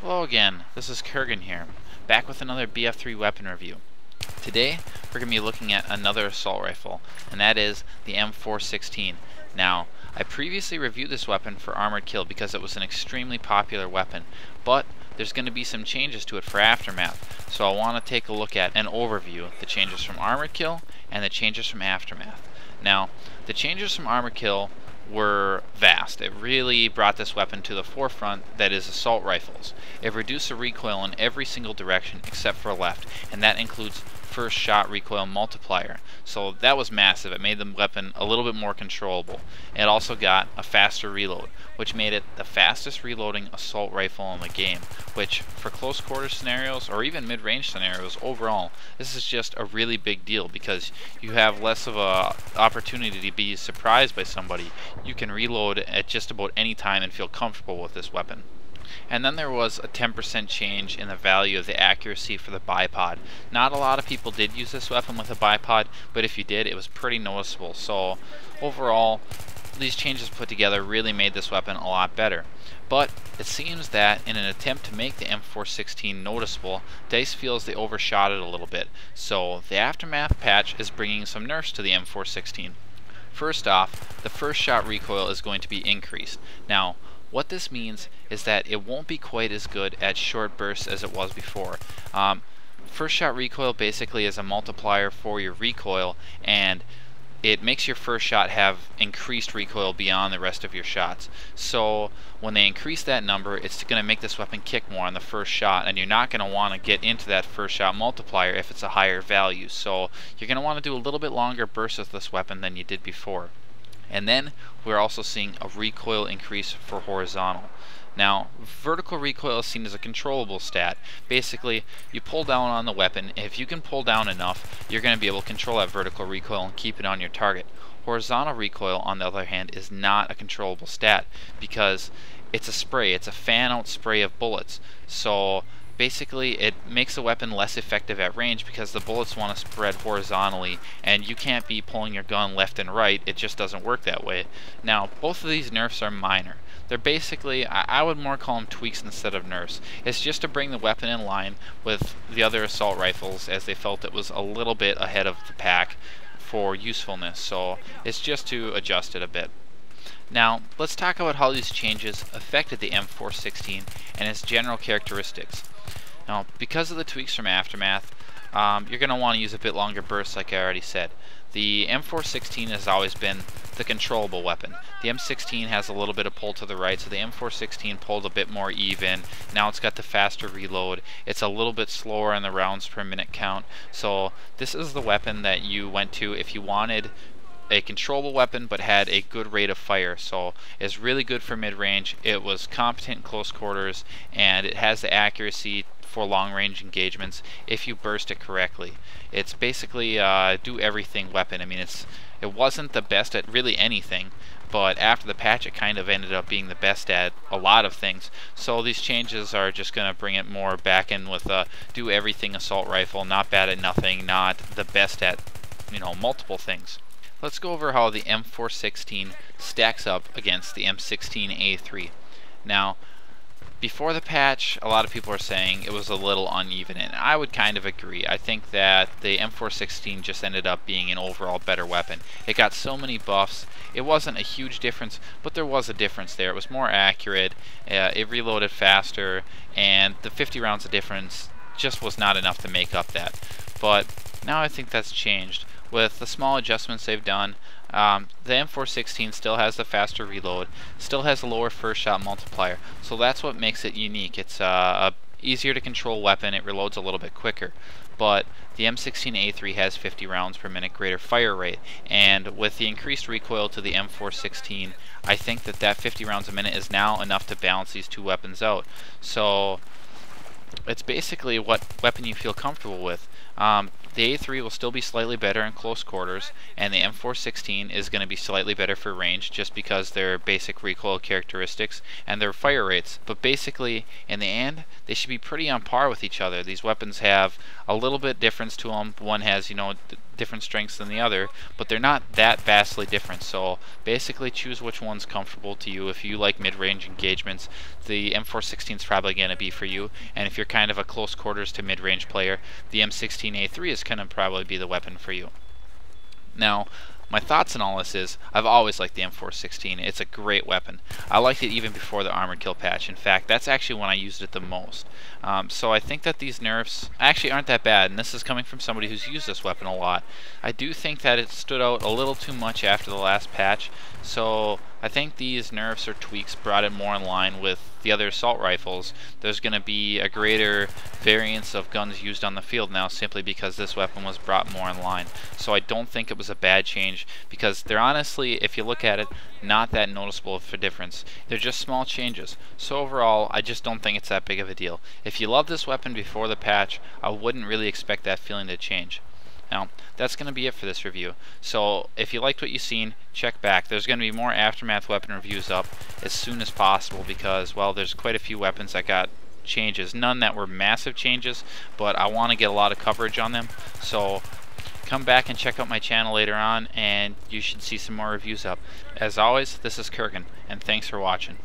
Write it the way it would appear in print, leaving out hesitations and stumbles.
Hello again, this is Kurgan here, back with another BF3 weapon review. Today, we're going to be looking at another assault rifle, and that is the M416. Now, I previously reviewed this weapon for Armored Kill because it was an extremely popular weapon, but there's going to be some changes to it for Aftermath, so I want to take a look at an overview, the changes from Armored Kill and the changes from Aftermath. Now, the changes from Armored Kill were vast. It really brought this weapon to the forefront, that is assault rifles. It reduced the recoil in every single direction except for left, and that includes first shot recoil multiplier. So that was massive. It made the weapon a little bit more controllable. It also got a faster reload, which made it the fastest reloading assault rifle in the game, which for close quarter scenarios or even mid-range scenarios overall, this is just a really big deal because you have less of a opportunity to be surprised by somebody. You can reload at just about any time and feel comfortable with this weapon. And then there was a 10% change in the value of the accuracy for the bipod. Not a lot of people did use this weapon with a bipod, but if you did, it was pretty noticeable. So overall, these changes put together really made this weapon a lot better. But it seems that in an attempt to make the M416 noticeable, DICE feels they overshot it a little bit. So the Aftermath patch is bringing some nerfs to the M416. First off, the first shot recoil is going to be increased. Now, what this means is that it won't be quite as good at short bursts as it was before. First shot recoil basically is a multiplier for your recoil, and it makes your first shot have increased recoil beyond the rest of your shots. So when they increase that number, it's going to make this weapon kick more on the first shot, and you're not going to want to get into that first shot multiplier if it's a higher value. So you're going to want to do a little bit longer bursts with this weapon than you did before. And then we're also seeing a recoil increase for horizontal. Now, vertical recoil is seen as a controllable stat. Basically, you pull down on the weapon, and if you can pull down enough, you're going to be able to control that vertical recoil and keep it on your target. Horizontal recoil, on the other hand, is not a controllable stat because it's a spray. It's a fan-out spray of bullets. So basically, it makes the weapon less effective at range because the bullets want to spread horizontally, and you can't be pulling your gun left and right. It just doesn't work that way. Now, both of these nerfs are minor. They're basically, I would more call them tweaks instead of nerfs. It's just to bring the weapon in line with the other assault rifles, as they felt it was a little bit ahead of the pack for usefulness. So it's just to adjust it a bit. Now, let's talk about how these changes affected the M416 and its general characteristics. Now, because of the tweaks from Aftermath, you're going to want to use a bit longer bursts, like I already said. The M416 has always been the controllable weapon. The M16 has a little bit of pull to the right, so the M416 pulled a bit more even. Now it's got the faster reload. It's a little bit slower in the rounds per minute count. So this is the weapon that you went to if you wanted a controllable weapon but had a good rate of fire. So it's really good for mid-range. It was competent in close quarters, and it has the accuracy for long-range engagements if you burst it correctly. It's basically do everything weapon. I mean, it wasn't the best at really anything, but after the patch it kind of ended up being the best at a lot of things. So these changes are just going to bring it more back in with a do everything assault rifle, not bad at nothing, not the best at, multiple things. Let's go over how the M416 stacks up against the M16A3. Now, before the patch, a lot of people are saying it was a little uneven, and I would kind of agree. I think that the M416 just ended up being an overall better weapon. It got so many buffs. It wasn't a huge difference, but there was a difference there. It was more accurate, it reloaded faster, and the 50 rounds of difference just was not enough to make up that. But now I think that's changed. With the small adjustments they've done, the M416 still has the faster reload, still has a lower first shot multiplier, so that's what makes it unique. It's a easier to control weapon, it reloads a little bit quicker. But the M16A3 has 50 rounds per minute greater fire rate, and with the increased recoil to the M416, I think that 50 rounds a minute is now enough to balance these two weapons out. So it's basically what weapon you feel comfortable with. the A3 will still be slightly better in close quarters, and the M416 is going to be slightly better for range just because their basic recoil characteristics and their fire rates. But basically, in the end, they should be pretty on par with each other. These weapons have a little bit difference to them. One has, different strengths than the other, but they're not that vastly different. So basically choose which one's comfortable to you. If you like mid-range engagements, the M416 is probably going to be for you, and if you're kind of a close quarters to mid-range player, the M16A3 is going to probably be the weapon for you. Now, my thoughts on all this is, I've always liked the M416. It's a great weapon. I liked it even before the Armored Kill patch. In fact, that's actually when I used it the most. So I think that these nerfs actually aren't that bad, and this is coming from somebody who's used this weapon a lot. I do think that it stood out a little too much after the last patch, so I think these nerfs or tweaks brought it more in line with the other assault rifles. There's going to be a greater variance of guns used on the field now simply because this weapon was brought more in line. So I don't think it was a bad change, because they're honestly, if you look at it, not that noticeable of a difference. They're just small changes. So overall, I just don't think it's that big of a deal. If you loved this weapon before the patch, I wouldn't really expect that feeling to change. Now, that's going to be it for this review. So if you liked what you've seen, check back. There's going to be more Aftermath weapon reviews up as soon as possible because, well, there's quite a few weapons that got changes. None that were massive changes, but I want to get a lot of coverage on them. So come back and check out my channel later on, and you should see some more reviews up. As always, this is Kurgan, and thanks for watching.